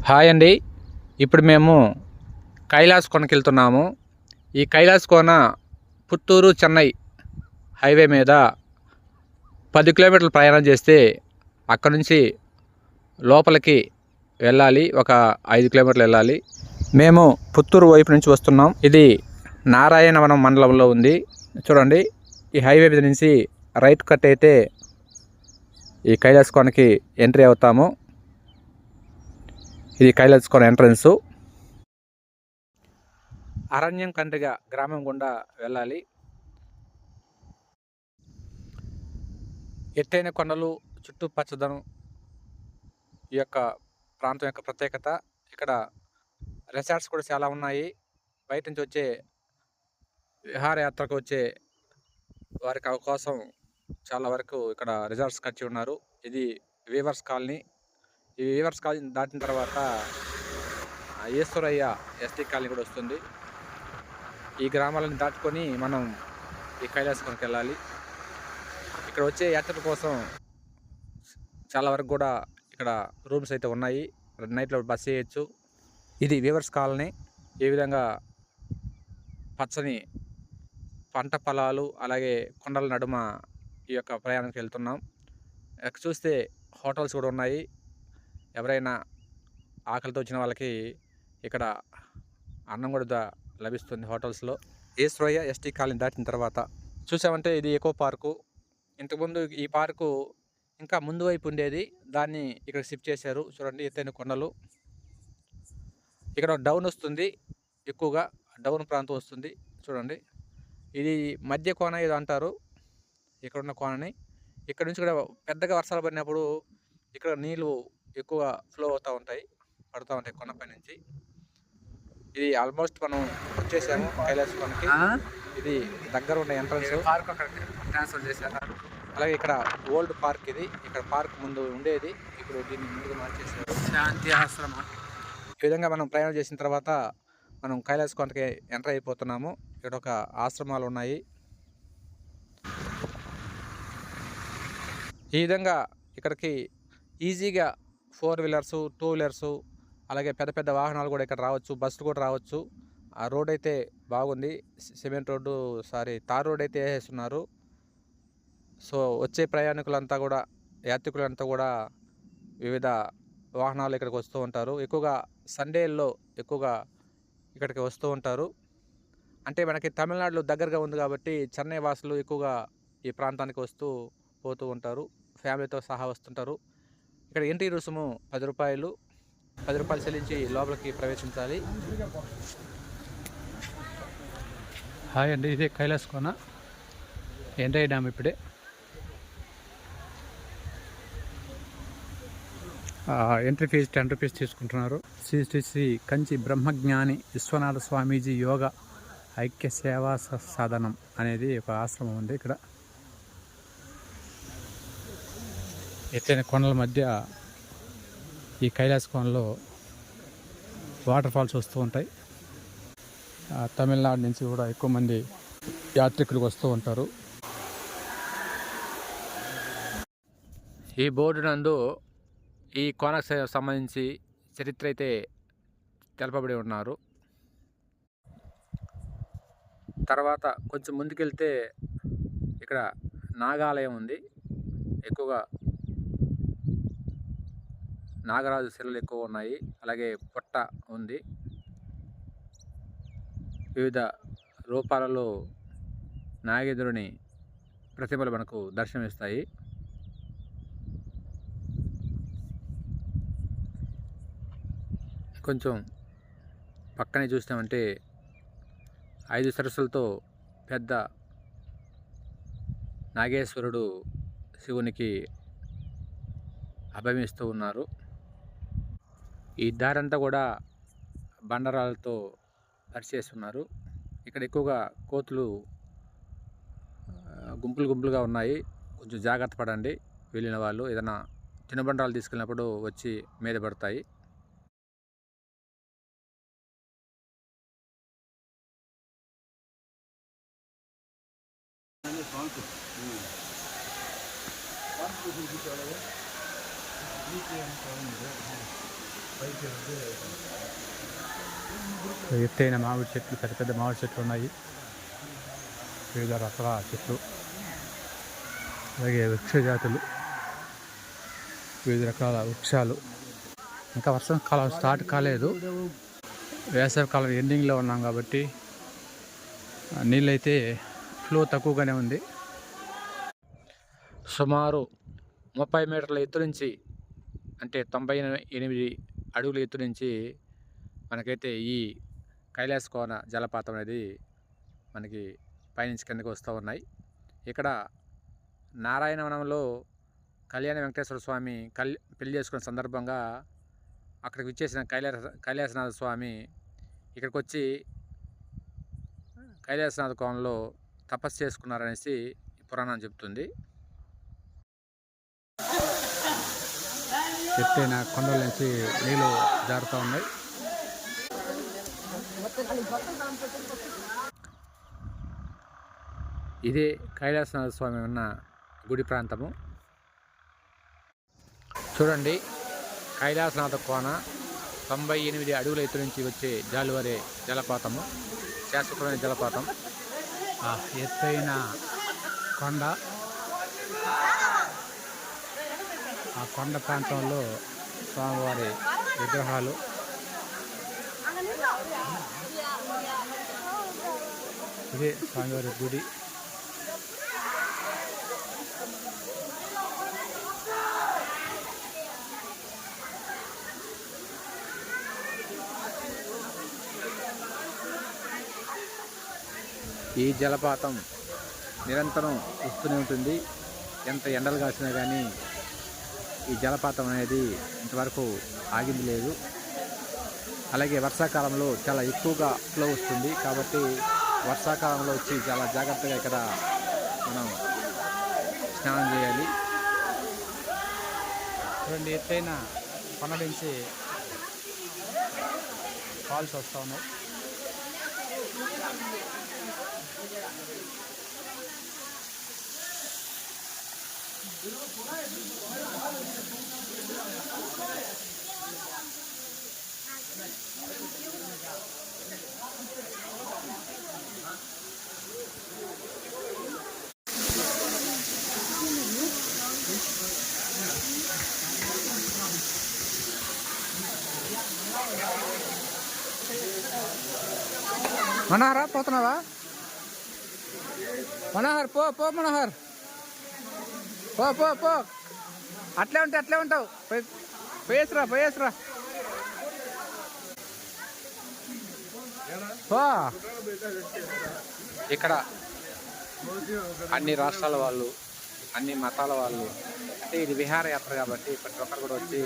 Hi అండి. ఇప్పుడు మేము కైలాస్ కోనకి వెళ్తున్నాము. ఈ కైలాస్ కోన పుత్తూరు చెన్నై హైవే మీద 10 కిలోమీటర్లు ప్రయాణం చేస్తే అక్కడ నుంచి లోపలికి వెళ్ళాలి. ఒక 5 కిలోమీటర్లు వెళ్ళాలి. మేము పుత్తూరు వైపు నుంచి వస్తున్నాం. ఇది నారాయణవనం మండలంలో ఉంది. చూడండి, ఈ హైవే మీద నుంచి రైట్ కట్ అయితే ఈ కైలాస్ కోనకి ఎంట్రీ అవుతాము. ఇది కైలాస్ కోన ఎంట్రన్స్. అరణ్యం కండ్రిగ గ్రామం గుండా వెళ్ళాలి. ఎత్తైన కొండలు, చుట్టూ పచ్చదనం ఈ యొక్క ప్రాంతం యొక్క ప్రత్యేకత. ఇక్కడ రిసార్ట్స్ కూడా చాలా ఉన్నాయి. బయట నుంచి వచ్చే విహారయాత్రకు వచ్చే వారికి అవకాశం చాలా వరకు ఇక్కడ రిసార్ట్స్ కట్టి ఉన్నారు. ఇది వీవర్స్ కాలనీ. ఈ వీవర్స్ కాలనీ దాటిన తర్వాత ఈశ్వరయ్య ఎస్టీ కాలనీ కూడా వస్తుంది. ఈ గ్రామాలను దాటుకొని మనం ఈ కైలాస్ కోనకి వెళ్ళాలి. ఇక్కడ వచ్చే యాత్ర కోసం చాలా వరకు కూడా ఇక్కడ రూమ్స్ అయితే ఉన్నాయి. నైట్లో బస్ చేయొచ్చు. ఇది వీవర్స్ కాలనీ. ఈ విధంగా పచ్చని పంట పొలాలు, అలాగే కొండల నడుమ ఈ యొక్క ప్రయాణానికి వెళ్తున్నాం. ఇక్కడ చూస్తే హోటల్స్ కూడా ఉన్నాయి. ఎవరైనా ఆకలితో వచ్చిన వాళ్ళకి ఇక్కడ అన్నం కూడా లభిస్తుంది హోటల్స్లో. ఈశ్వరయ్య ఎస్టీ కాలనీ దాటిన తర్వాత చూసామంటే ఇది ఎకో పార్కు. ఇంతకుముందు ఈ పార్కు ఇంకా ముందు వైపు ఉండేది, దాన్ని ఇక్కడ షిఫ్ట్ చేశారు. చూడండి, ఎత్తైన కొండలు. ఇక్కడ డౌన్ వస్తుంది, ఎక్కువగా డౌన్ ప్రాంతం వస్తుంది. చూడండి, ఇది మధ్య కోన ఏదో అంటారు ఇక్కడ ఉన్న కోనని. ఇక్కడ నుంచి కూడా పెద్దగా వర్షాలు పడినప్పుడు ఇక్కడ నీళ్ళు ఎక్కువ ఫ్లో అవుతూ ఉంటాయి, పడుతూ ఉంటాయి కొండపై నుంచి. ఇది ఆల్మోస్ట్ మనం వచ్చేసాము కైలాస్ కోనకి. ఇది దగ్గర ఉన్న ఎంట్రన్స్. పార్క్ అక్కడ ట్రాన్స్ఫర్ చేశారు. అలాగే ఇక్కడ ఓల్డ్ పార్క్ ఇది. ఇక్కడ పార్క్ ముందు ఉండేది, ఇప్పుడు దీన్ని ముందుగా మార్చేశారు. శాంతి ఆశ్రమం. ఈ విధంగా మనం ప్రయాణం చేసిన తర్వాత మనం కైలాస్ కోనకి ఎంటర్ అయిపోతున్నాము. ఇక్కడ ఒక ఆశ్రమాలు ఉన్నాయి. ఈ విధంగా ఇక్కడికి ఈజీగా 4 వీలర్స్, 2 వీలర్స్, అలాగే పెద్ద పెద్ద వాహనాలు కూడా ఇక్కడ రావచ్చు. బస్సులు కూడా రావచ్చు. ఆ రోడ్ అయితే బాగుంది. సిమెంట్ రోడ్డు, తార్ రోడ్ అయితే వేసేస్తున్నారు. సో వచ్చే ప్రయాణికులంతా కూడా, యాత్రికులంతా కూడా వివిధ వాహనాలు ఇక్కడికి వస్తూ ఉంటారు. ఎక్కువగా సండేల్లో ఎక్కువగా ఇక్కడికి వస్తూ ఉంటారు. అంటే మనకి తమిళనాడులో దగ్గరగా ఉంది కాబట్టి చెన్నై వాసులు ఎక్కువగా ఈ ప్రాంతానికి వస్తూ పోతూ ఉంటారు. ఫ్యామిలీతో సహా వస్తుంటారు. ఇక్కడ ఎంట్రీ రుసుము 10 రూపాయలు. 10 రూపాయలు చెల్లించి లోపలికి ప్రవేశించాలి. హాయ్ అండి, ఇదే కైలాస్ కోన. ఎంట్రీ అయినాము ఇప్పుడే. ఎంట్రీ ఫీజు 10 రూపీస్ తీసుకుంటున్నారు. శ్రీ శ్రీ శ్రీ కంచి బ్రహ్మజ్ఞాని విశ్వనాథ స్వామీజీ యోగ ఐక్య సేవా సాధనం అనేది ఒక ఆశ్రమం ఉంది ఇక్కడ. ఎత్తైన కొండల మధ్య ఈ కైలాస్ కోనలో వాటర్ ఫాల్స్ వస్తూ ఉంటాయి. తమిళనాడు నుంచి కూడా ఎక్కువ మంది యాత్రికులు వస్తూ ఉంటారు. ఈ బోర్డు నందు ఈ కోనకు సంబంధించి చరిత్ర అయితే తెలపబడి ఉన్నారు. తర్వాత కొంచెం ముందుకెళ్తే ఇక్కడ నాగాలయం ఉంది. ఎక్కువగా నాగరాజు శిలలు ఎక్కువ ఉన్నాయి. అలాగే పుట్ట ఉంది. వివిధ రూపాలలో నాగేంద్రుని ప్రతిమలు మనకు దర్శనమిస్తాయి. కొంచెం పక్కనే చూసినామంటే 5 సరస్సులతో పెద్ద నాగేశ్వరుడు శివునికి అభయమిస్తూ ఉన్నారు. ఈ దారంతా కూడా బండరాలతో పరిచేస్తున్నారు. ఇక్కడ ఎక్కువగా కోతులు గుంపులు గుంపులుగా ఉన్నాయి. కొంచెం జాగ్రత్త పడండి. వెళ్ళిన వాళ్ళు ఏదైనా తినుబండాలు తీసుకెళ్ళినప్పుడు వచ్చి మీద పడతాయి. ఎత్తైన మామిడి చెట్లు, పెద్ద పెద్ద మామిడి చెట్లు ఉన్నాయి. వివిధ రకాల చెట్లు, అలాగే వృక్ష జాతులు, వివిధ రకాల వృక్షాలు. ఇంకా వర్షం కాలం స్టార్ట్ కాలేదు, వేసవి కాలం ఎండింగ్లో ఉన్నాం కాబట్టి నీళ్ళైతే ఫ్లో తక్కువగానే ఉంది. సుమారు 30 మీటర్ల ఎత్తు నుంచి, అంటే 98 అడుగుల ఎత్తు నుంచి మనకైతే ఈ కైలాస కోన జలపాతం అనేది మనకి పైనుంచి కిందకి వస్తూ ఉన్నాయి. ఇక్కడ నారాయణవనంలో కళ్యాణ వెంకటేశ్వర స్వామి పెళ్లి చేసుకున్న సందర్భంగా అక్కడికి విచ్చేసిన కైలాసనాథ స్వామి ఇక్కడికి వచ్చి కైలాసనాథ కోనలో తపస్సు చేసుకున్నారనేసి పురాణం చెప్తుంది. ఎత్తైన కొండల నుంచి నీళ్ళు జారుతూ ఉన్నాయి. ఇదే కైలాసనాథ స్వామి ఉన్న గుడి ప్రాంతము. చూడండి, కైలాసనాథ కోన 98 అడుగుల ఎత్తు నుంచి వచ్చే జాలువారే జలపాతము, శాశ్వతమైన జలపాతం. ఎత్తైన కొండ, ఆ కొండ ప్రాంతంలో స్వామివారి విగ్రహాలు, ఇదే స్వామివారి గుడి. ఈ జలపాతం నిరంతరం వస్తూనే ఉంటుంది. ఎంత ఎండలు కాసినా కానీ ఈ జలపాతం అనేది ఇంతవరకు ఆగింది లేదు. అలాగే వర్షాకాలంలో చాలా ఎక్కువగా ఫ్లో వస్తుంది కాబట్టి వర్షాకాలంలో వచ్చి చాలా జాగ్రత్తగా ఇక్కడ మనం స్నానం చేయాలి. చూడండి, ఎత్తైన కొండ నుంచి ఫాల్స్ వస్తూ ఉన్నాయి. మనోహర్ పోతున్నావా? మనోహర్ పో మనోహర్, పో అట్లే ఉంటావు. పోయేసిరా పో. ఇక్కడ అన్ని రాష్ట్రాల వాళ్ళు, అన్ని మతాల వాళ్ళు, అంటే ఇది విహారయాత్ర కాబట్టి ప్రతి ఒక్కరు కూడా వచ్చి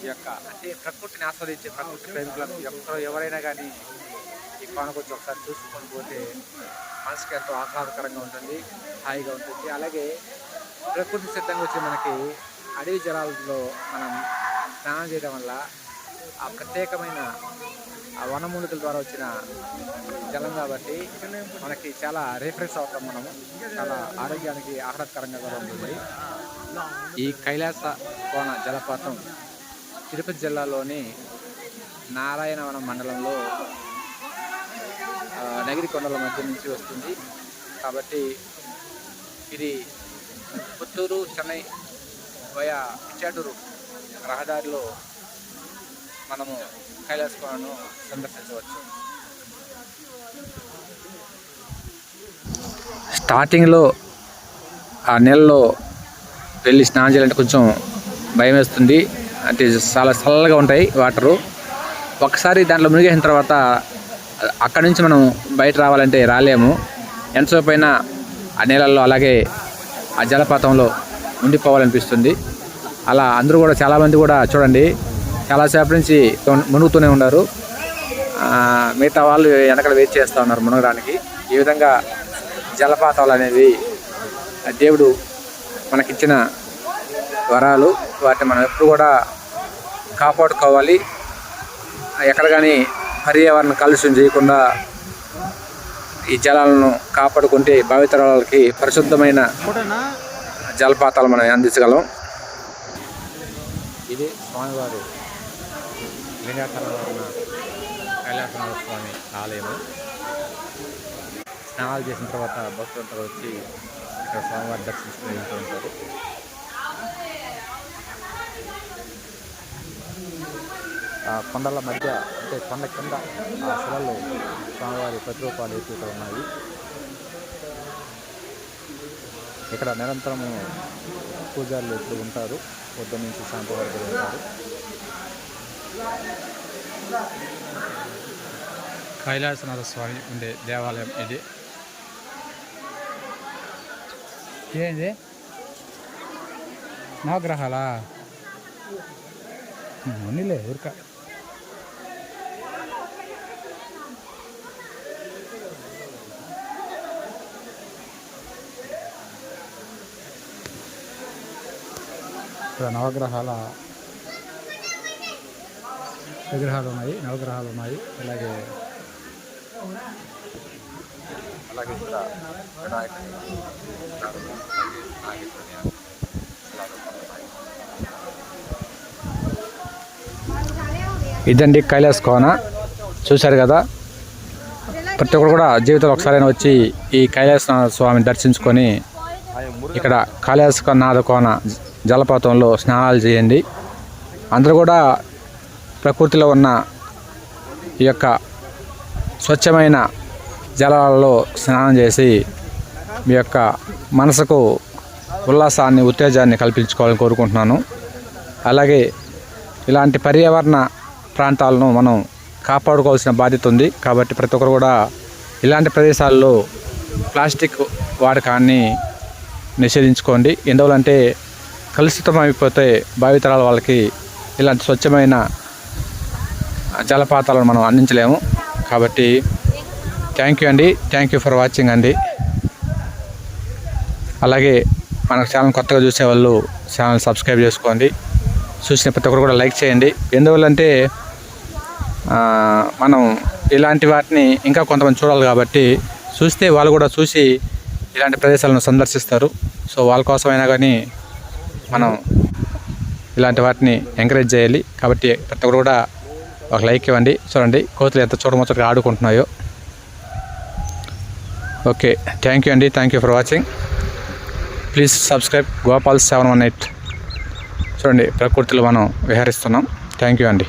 ఈ యొక్క అంటే ప్రకృతిని ఆస్వాదించే ప్రకృతి ప్రేమికులకు ఎవరైనా కానీ ఈ కోనకు వచ్చి ఒకసారి చూసుకొని పోతే మనసుకి ఎంతో ఆహ్లాదకరంగా ఉంటుంది, హాయిగా ఉంటుంది. అలాగే ప్రకృతి సిద్ధంగా వచ్చి మనకి అడవి జలాలలో మనం స్నానం చేయడం వల్ల ఆ ప్రత్యేకమైన ఆ వనమూలికల ద్వారా వచ్చిన జలం కాబట్టి మనకి చాలా రిఫ్రెష్ అవుతాం, మనము చాలా ఆరోగ్యానికి ఆహ్లాదకరంగా కూడా ఉంటుంది. ఈ కైలాస కోన జలపాతం తిరుపతి జిల్లాలోని నారాయణవనం మండలంలో నగిరి కొండల మధ్య నుంచి వస్తుంది కాబట్టి ఇది పుత్తూరు చెన్నై వయా పిచ్చాటూరు రహదారిలో మనము కైలాస కోనను సందర్శించవచ్చు. స్టార్టింగ్లో ఆ నీళ్ళలో వెళ్ళి స్నానం చేయాలంటే కొంచెం భయం వేస్తుంది, అంటే చాలా చల్లగా ఉంటాయి వాటరు. ఒకసారి దాంట్లో మునిగేసిన తర్వాత అక్కడి నుంచి మనం బయట రావాలంటే రాలేము. ఎంతసేపు అయినా ఆ నీళ్ళల్లో అలాగే ఆ జలపాతంలో ఉండిపోవాలనిపిస్తుంది. అలా అందరూ కూడా చాలామంది కూడా చూడండి చాలాసేపు నుంచి మునుగుతూనే ఉన్నారు. మిగతా వాళ్ళు వెనకాల వెయిట్ చేస్తూ ఉన్నారు మునగడానికి. ఈ విధంగా జలపాతాలు అనేవి దేవుడు మనకిచ్చిన వరాలు, వాటిని మనం ఎప్పుడు కూడా కాపాడుకోవాలి. ఎక్కడ కానీ పర్యావరణ కాలుష్యం చేయకుండా ఈ జలాలను కాపాడుకుంటే భావితరాలకి పరిశుద్ధమైన జలపాతాలు మనం అందించగలం. ఇది స్వామివారు లింగాకారంలో ఉన్న కైలాసనాథ స్వామి ఆలయము. స్నానాలు చేసిన తర్వాత భక్తులంతా వచ్చి ఇక్కడ స్వామివారి దర్శించుకుని వెళ్తూ ఉంటారు. ఆ కొండల మధ్య అంటే కొండ కింద ఆ శిలలో స్వామివారి ప్రతిరూపాలు ఎక్కువగా ఉన్నాయి. ఇక్కడ నిరంతరము పూజారులు ఎప్పుడు ఉంటారు, పొద్దున్న నుంచి సాయంత్రం వరకు ఉంటారు. కైలాసనాథ స్వామి ఉండే దేవాలయం ఇది. ఏంది నవగ్రహాలా ఉన్నిలే ఊరిక. ఇక్కడ నవగ్రహాల విగ్రహాలు ఉన్నాయి, నవగ్రహాలు ఉన్నాయి. అలాగే ఇక్కడ వినాయకుని ఇదండి కైలాస్ కోన. చూశారు కదా, ప్రతి ఒక్కరు కూడా జీవితంలో ఒకసారైనా వచ్చి ఈ కైలాసనాథ స్వామిని దర్శించుకొని ఇక్కడ కైలాసనాథ కోన జలపాతంలో స్నానాలు చేయండి. అందరూ కూడా ప్రకృతిలో ఉన్న ఈ యొక్క స్వచ్ఛమైన జలాలలో స్నానం చేసి మీ యొక్క మనసుకు ఉల్లాసాన్ని, ఉత్తేజాన్ని కల్పించుకోవాలని కోరుకుంటున్నాను. అలాగే ఇలాంటి పర్యావరణ ప్రాంతాలను మనం కాపాడుకోవాల్సిన బాధ్యత ఉంది. కాబట్టి ప్రతి ఒక్కరు కూడా ఇలాంటి ప్రదేశాల్లో ప్లాస్టిక్ వాడకాన్ని నిషేధించుకోండి. ఎందువలంటే కలుషితం అయిపోతే భావితరాల వాళ్ళకి ఇలాంటి స్వచ్ఛమైన జలపాతాలను మనం అందించలేము. కాబట్టి థ్యాంక్ యూ అండి, థ్యాంక్ యూ ఫర్ వాచింగ్ అండి. అలాగే మన ఛానల్ కొత్తగా చూసేవాళ్ళు ఛానల్ సబ్స్క్రైబ్ చేసుకోండి. చూసిన ప్రతి ఒక్కరు కూడా లైక్ చేయండి. ఎందువల్లంటే మనం ఇలాంటి వాటిని ఇంకా కొంతమంది చూడాలి కాబట్టి చూస్తే వాళ్ళు కూడా చూసి ఇలాంటి ప్రదేశాలను సందర్శిస్తారు. సో వాళ్ళ కోసమైనా కానీ మనం ఇలాంటి వాటిని ఎంకరేజ్ చేయాలి. కాబట్టి ప్రతి ఒక్కరు కూడా ఒక లైక్ ఇవ్వండి. చూడండి కోతులు ఎంత చూడముచ్చటగా ఆడుకుంటున్నాయో. ఓకే, థ్యాంక్ యూ అండి, thank you for watching. Please subscribe Gopal 718. చూడండి ప్రకృతిలో మనం విహరిస్తున్నాం. థ్యాంక్ యూ అండి.